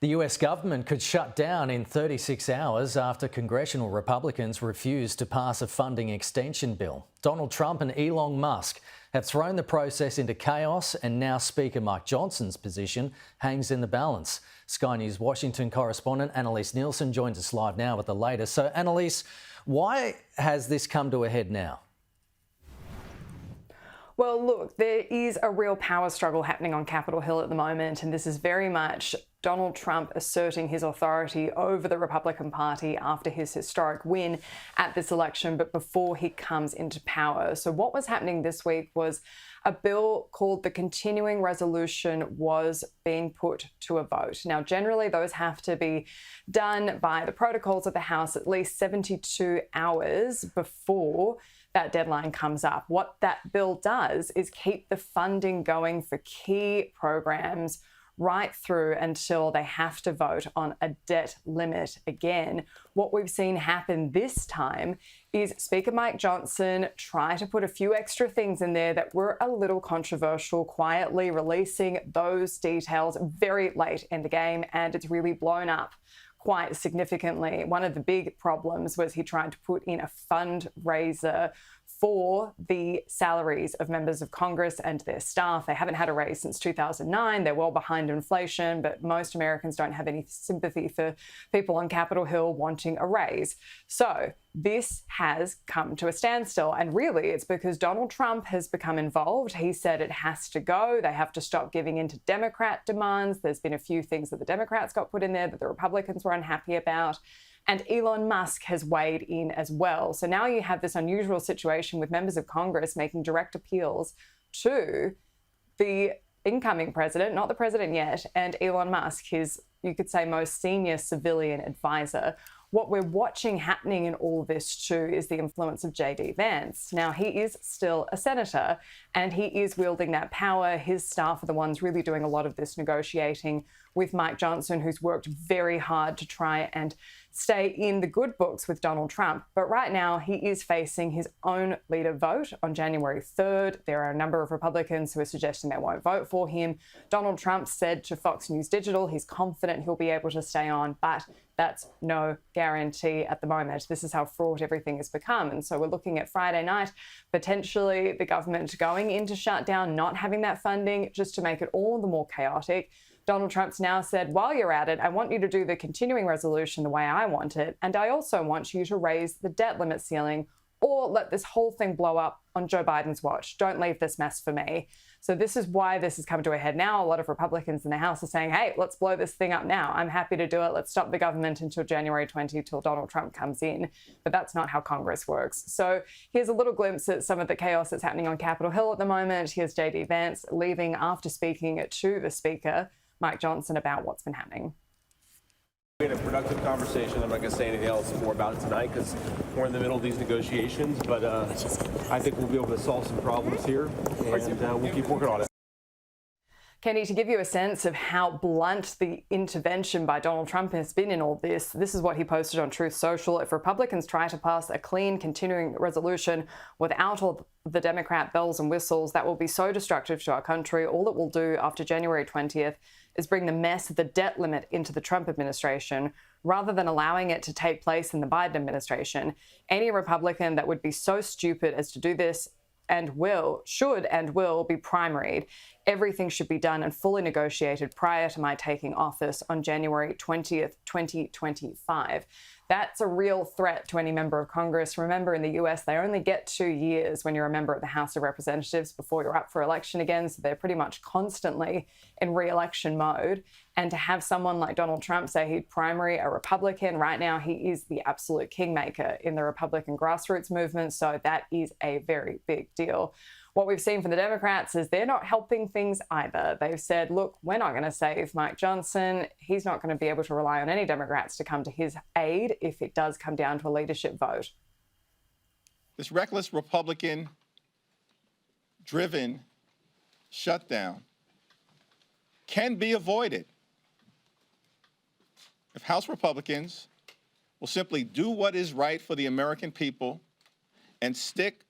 The US government could shut down in 36 hours after congressional Republicans refused to pass a funding extension bill. Donald Trump and Elon Musk have thrown the process into chaos, and now Speaker Mike Johnson's position hangs in the balance. Sky News Washington correspondent Annalise Nielsen joins us live now with the latest. So, Annalise, why has this come to a head now? Well, look, there is a real power struggle happening on Capitol Hill at the moment, and this is very much Donald Trump asserting his authority over the Republican Party after his historic win at this election, but before he comes into power. So what was happening this week was a bill called the Continuing Resolution was being put to a vote. Now, generally, those have to be done by the protocols of the House at least 72 hours before that deadline comes up. What that bill does is keep the funding going for key programs right through until they have to vote on a debt limit again. What we've seen happen this time is Speaker Mike Johnson try to put a few extra things in there that were a little controversial, quietly releasing those details very late in the game, and it's really blown up quite significantly. One of the big problems was he tried to put in a fundraiser for the salaries of members of Congress and their staff. They haven't had a raise since 2009. They're well behind inflation, but most Americans don't have any sympathy for people on Capitol Hill wanting a raise. So this has come to a standstill. And really, it's because Donald Trump has become involved. He said it has to go. They have to stop giving in to Democrat demands. There's been a few things that the Democrats got put in there that the Republicans were unhappy about. And Elon Musk has weighed in as well. So now you have this unusual situation with members of Congress making direct appeals to the incoming president, not the president yet, and Elon Musk, his, you could say, most senior civilian advisor. What we're watching happening in all this too is the influence of J.D. Vance. Now, he is still a senator and he is wielding that power. His staff are the ones really doing a lot of this negotiating with Mike Johnson, who's worked very hard to try and stay in the good books with Donald Trump. But right now, he is facing his own leader vote on January 3rd. There are a number of Republicans who are suggesting they won't vote for him. Donald Trump said to Fox News Digital he's confident he'll be able to stay on, but that's no guarantee at the moment. This is how fraught everything has become. And so we're looking at Friday night, potentially the government going into shutdown, not having that funding, just to make it all the more chaotic. Donald Trump's now said, while you're at it, I want you to do the continuing resolution the way I want it. And I also want you to raise the debt limit ceiling or let this whole thing blow up on Joe Biden's watch. Don't leave this mess for me. So this is why this has come to a head now. A lot of Republicans in the House are saying, hey, let's blow this thing up now. I'm happy to do it. Let's stop the government until January 20, till Donald Trump comes in. But that's not how Congress works. So here's a little glimpse at some of the chaos that's happening on Capitol Hill at the moment. Here's J.D. Vance leaving after speaking to the Speaker, Mike Johnson, about what's been happening. We had a productive conversation. I'm not going to say anything else more about it tonight because we're in the middle of these negotiations, but I think we'll be able to solve some problems here, and we'll keep working on it. Kenny, to give you a sense of how blunt the intervention by Donald Trump has been in all this, this is what he posted on Truth Social. If Republicans try to pass a clean continuing resolution without all the Democrat bells and whistles, that will be so destructive to our country. All it will do after January 20th is bring the mess of the debt limit into the Trump administration rather than allowing it to take place in the Biden administration. Any Republican that would be so stupid as to do this should and will be primaried. Everything should be done and fully negotiated prior to my taking office on January 20th, 2025. That's a real threat to any member of Congress. Remember, in the US, they only get 2 years when you're a member of the House of Representatives before you're up for election again. So they're pretty much constantly in re-election mode. And to have someone like Donald Trump say he'd primary a Republican, right now he is the absolute kingmaker in the Republican grassroots movement. So that is a very big deal. What we've seen from the Democrats is they're not helping things either. They've said, look, we're not going to save Mike Johnson. He's not going to be able to rely on any Democrats to come to his aid if it does come down to a leadership vote. This reckless Republican-driven shutdown can be avoided if House Republicans will simply do what is right for the American people and stick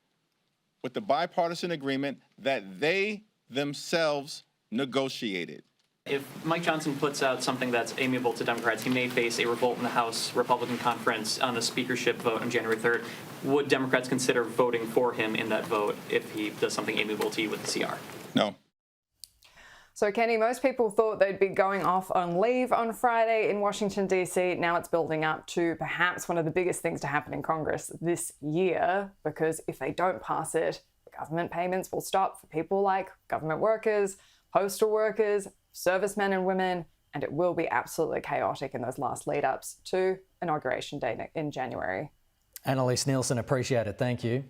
with the bipartisan agreement that they themselves negotiated. If Mike Johnson puts out something that's amiable to Democrats, he may face a revolt in the House Republican conference on the speakership vote on January 3rd. Would Democrats consider voting for him in that vote if he does something amiable to you with the CR? No. So, Kenny, most people thought they'd be going off on leave on Friday in Washington, D.C. Now it's building up to perhaps one of the biggest things to happen in Congress this year, because if they don't pass it, the government payments will stop for people like government workers, postal workers, servicemen and women, and it will be absolutely chaotic in those last lead-ups to Inauguration Day in January. Annalise Nielsen, appreciate it. Thank you.